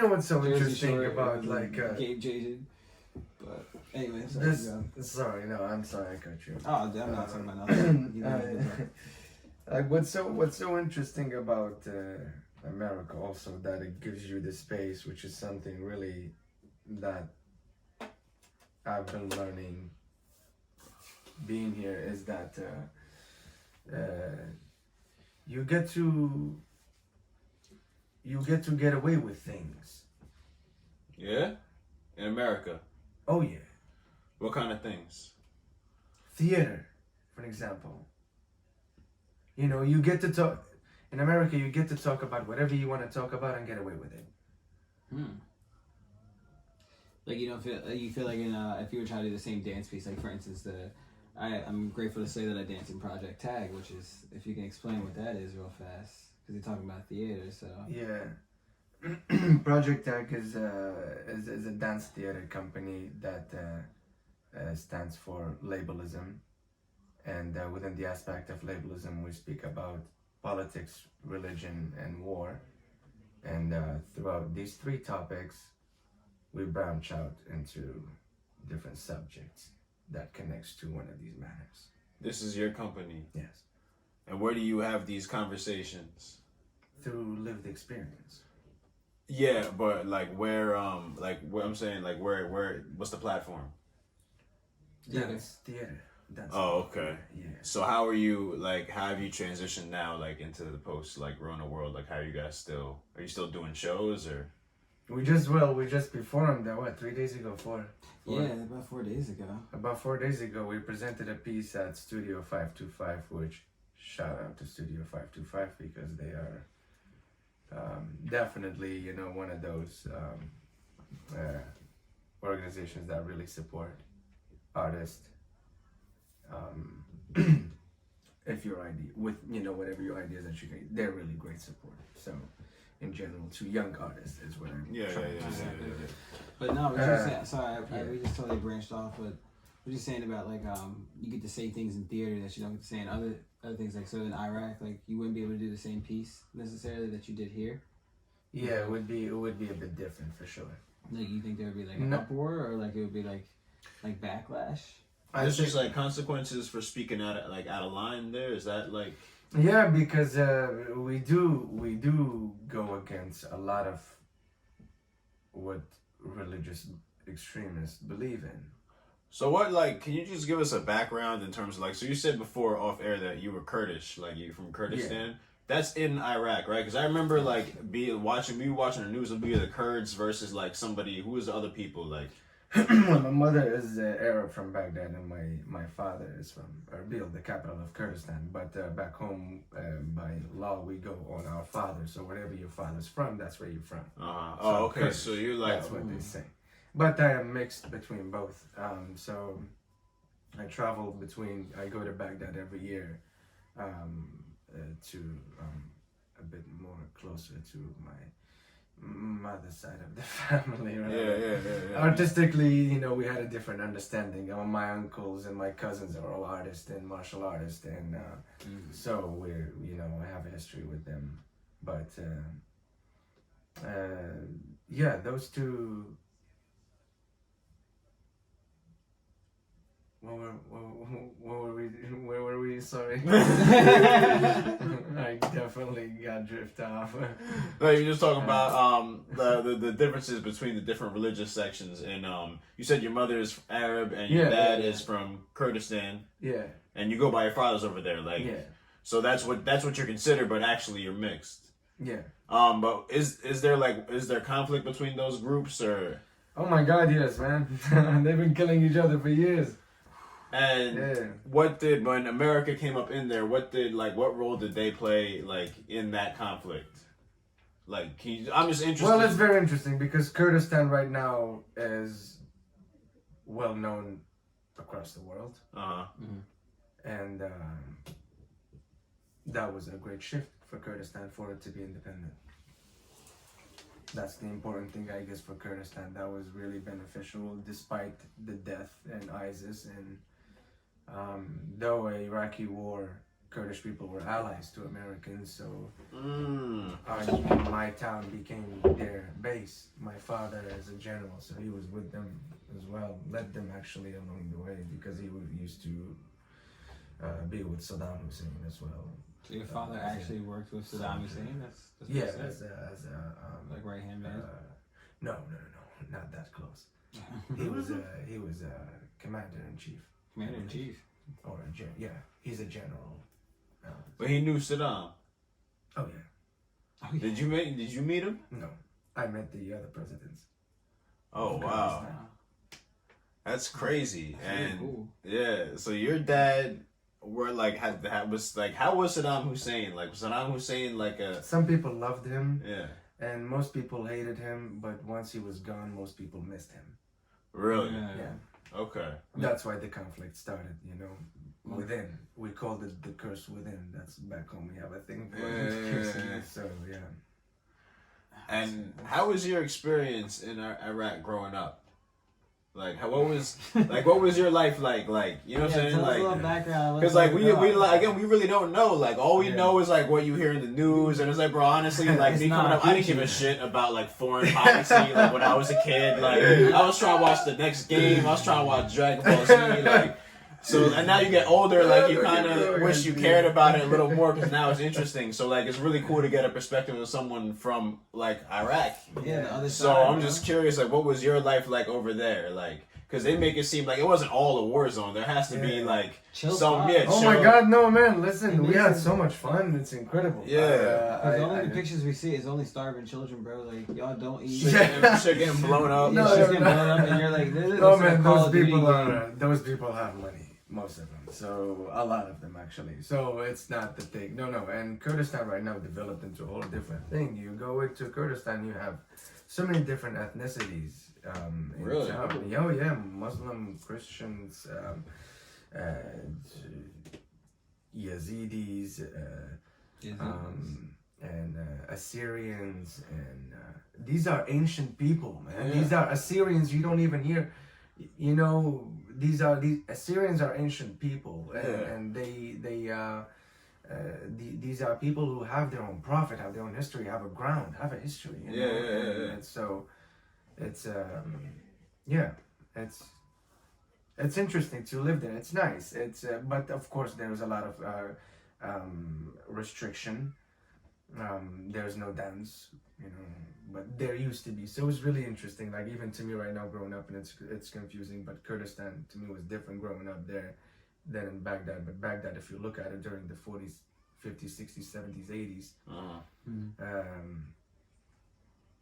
know what's so Jersey interesting Shore, about like Gabe jaded. But anyway, sorry, no, I'm sorry I cut you. Oh, I'm not talking about nothing. Like what's so interesting about America also that it gives you the space, which is something really that I've been learning being here, is that you get to get away with things. Yeah, in America. Oh yeah. What kind of things? Theater, for example. You know, you get to talk in America. You get to talk about whatever you want to talk about and get away with it. Like you don't feel you feel like if you were trying to do the same dance piece, like for instance, I'm grateful to say that I dance in Project Tag, which is, if you can explain what that is real fast, because you're talking about theater, so yeah. Project Tag is a dance theater company that stands for labelism, and within the aspect of labelism, we speak about politics, religion, and war. And throughout these three topics, we branch out into different subjects that connects to one of these matters. This is your company. Yes. And where do you have these conversations? Through lived experience. Yeah, but like where what I'm saying, like where what's the platform? Dance theater. Oh, okay. Yeah. So how are you, like, how have you transitioned now, like, into the post, like, Rona world? Like, how are you still doing shows, or? We just performed that, 3 days ago, four. Yeah, about 4 days ago. About 4 days ago, we presented a piece at Studio 525, which, shout out to Studio 525, because they are definitely, you know, one of those organizations that really support artists. If your idea, with, you know, whatever your ideas that you can, they're really great support. So, in general, to young artists is what I'm trying to say. But no, we're just saying, sorry, we just totally branched off, but we're just saying about, like, you get to say things in theater that you don't get to say in other things. Like, so in Iraq, like, you wouldn't be able to do the same piece necessarily that you did here. Yeah, it would be a bit different for sure. Like, you think there would be like an uproar, or like it would be like backlash? There's just like consequences for speaking out of line. There is that like. Yeah, because we do go against a lot of what religious extremists believe in. So what, like, can you just give us a background in terms of, like, so you said before off air that you were Kurdish, like you from Kurdistan. Yeah. That's in Iraq, right? Because I remember like watching the news would be the Kurds versus like somebody who was the other people like. My mother is Arab from Baghdad, and my father is from Erbil, the capital of Kurdistan. But back home, by law, we go on our father. So wherever your father's from, that's where you're from. Oh, okay. Kurdish. So you're like that's what they say. But I am mixed between both. So I travel between. I go to Baghdad every year. To a bit more closer to my mother's side of the family, right? Yeah. Artistically, you know, we had a different understanding. My uncles and my cousins are all artists and martial artists, and so we're, you know, I have a history with them. But yeah, those two. Where were we? Sorry. I definitely got drifted off. No, you're just talking about the differences between the different religious sections, and you said your mother is Arab and your dad is from Kurdistan. Yeah. And you go by your father's over there, like. Yeah. So that's what you're considered, but actually you're mixed. Yeah. But is there conflict between those groups, or? Oh my God, yes, man. They've been killing each other for years. And when America came up in there, what role did they play, like, in that conflict? Like, I'm just interested. Well, it's very interesting because Kurdistan right now is well known across the world. And that was a great shift for Kurdistan for it to be independent. That's the important thing, I guess, for Kurdistan. That was really beneficial despite the death and ISIS, and though Iraqi war Kurdish people were allies to Americans, so Mm. my town became their base. My father, as a general, so he was with them as well, led them actually along the way because he used to be with Saddam Hussein as well. So your father actually worked with Saddam Hussein? That's Yeah, pretty as sick. a Like right hand man. no, not that close. He was a commander in chief. Commander in chief. Or yeah, he's a general. But he knew Saddam. Oh yeah. Oh, yeah. Did you meet him? No, I met the other presidents. Oh wow, that's crazy. That's really And cool. yeah, so your dad were like was like how was Saddam Hussein? Like was Saddam Hussein like a Some people loved him, yeah. and most people hated him. But once he was gone, most people missed him. Really? Yeah, Okay. that's why the conflict started. You know, within. We called it the curse within. That's back home. We have a thing for it. Yeah. So yeah. And how was your experience in Iraq growing up? Like, what was your life like? Like, you know what I'm saying? Tell us a little Like, background. because like we like again we really don't know. Like all we Yeah. know is like what you hear in the news, and it's like, bro, honestly, like It's me not coming up, I didn't give a appreciated. shit about like foreign policy. Like when I was a kid, like I was trying to watch the next game. I was trying to watch Dragon Ball Z. Like so, and now you get older, like you kind of wish you cared about it a little more because now it's interesting. So like it's really cool to get a perspective of someone from like Iraq. Yeah, the other So side. I'm just curious, like, what was your life like over there? Like, because they make it seem like it wasn't all a war zone. There has to be Yeah. like Chill some spot. yeah. Oh chill. my God, no man! Listen, we had Amazing. so much fun. It's incredible. Yeah. Because the only pictures we see is only starving children, bro. Like y'all don't eat. Yeah. Shit getting blown up. Yeah, No, shit's no, getting no. blown up, and you're like, this is No like man, a Call those of Duty people game. those people have money, most of them. So a lot of them actually. So it's not the thing. No. And Kurdistan right now developed into a whole different thing. You go into Kurdistan, you have so many different ethnicities. In Really? town. Oh yeah, Muslim, Christians, Yazidis, and Assyrians, and these are ancient people, man. Yeah. These are Assyrians. You don't even hear, you know. These Assyrians are ancient people, and, Yeah. and these are people who have their own prophet, have their own history, have a ground, have a history. You know? And so, it's yeah, it's interesting to live there. It's nice. It's but of course there's a lot of restriction. There's no dance, you know, but there used to be. So it's really interesting. Like even to me right now, growing up, and it's confusing. But Kurdistan to me was different growing up there than in Baghdad. But Baghdad, if you look at it during the 40s, 50s, 60s, 70s, 80s,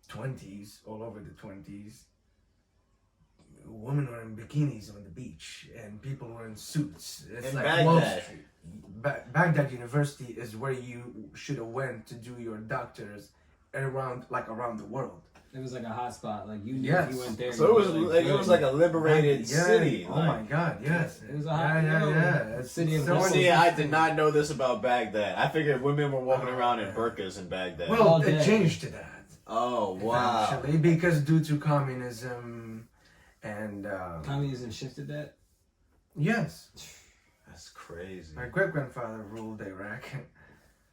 20s, all over the 20s. Women were in bikinis on the beach, and people were in suits. It's In like Baghdad. Wall Street. Baghdad University is where you should have went to do your doctors around the world. It was like a hot spot. Like you knew Yes. you went there. So it was like it was like a liberated Yeah. city. Oh like. my God! Yes. It was a yeah. It's city of so gold. See, I did interesting. not know this about Baghdad. I figured women were walking around in burqas in Baghdad. Well, All it day. changed to that. Oh wow! Actually, because due to communism and Communism shifted that. yes, That's crazy. my great grandfather ruled Iraq.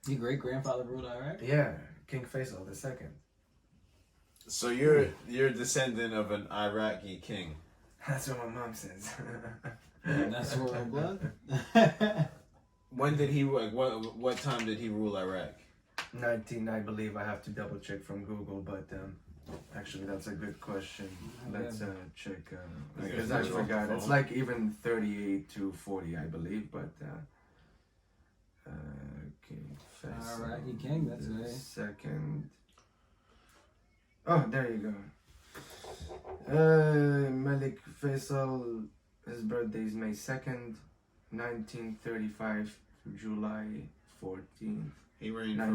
Your great grandfather ruled Iraq. Yeah, King Faisal II. So you're a descendant of an Iraqi king. That's what my mom says. That's royal blood. When did he like? What time did he rule Iraq? 19, I believe. I have to double check from Google, but actually, that's a good question. Let's check because I forgot. It's like even 38 to 40, I believe, but King Faisal. Iraqi king. That's the right. second. Oh, there you go. Malik Faisal. His birthday is May 2nd, 1935 to July 14th. He reigned from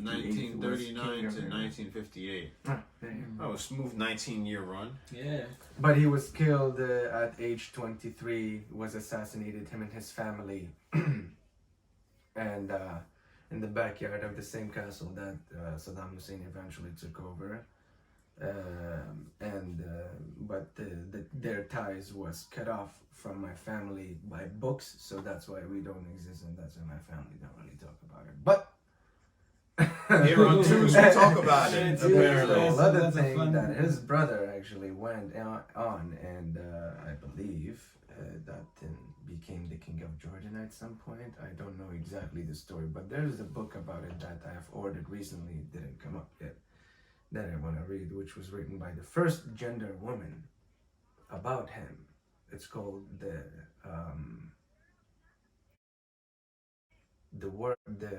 1939 to 1958. Ah, there you go. Oh, a smooth 19-year run. Yeah. But he was killed at age 23, was assassinated, him and his family, and in the backyard of the same castle that Saddam Hussein eventually took over. but their ties was cut off from my family by books, so that's why we don't exist, and that's why my family don't really talk about it. But Here on Tuesday, we talk about it. Yeah, Apparently, there's another That's a thing fun- that his brother actually went on and I believe that became the king of Jordan at some point. I don't know exactly the story, but there's a book about it that I have ordered recently. It didn't come up yet. That I want to read, which was written by the first gender woman about him. It's called the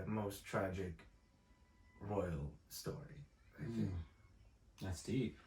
most tragic royal story. I think. That's deep.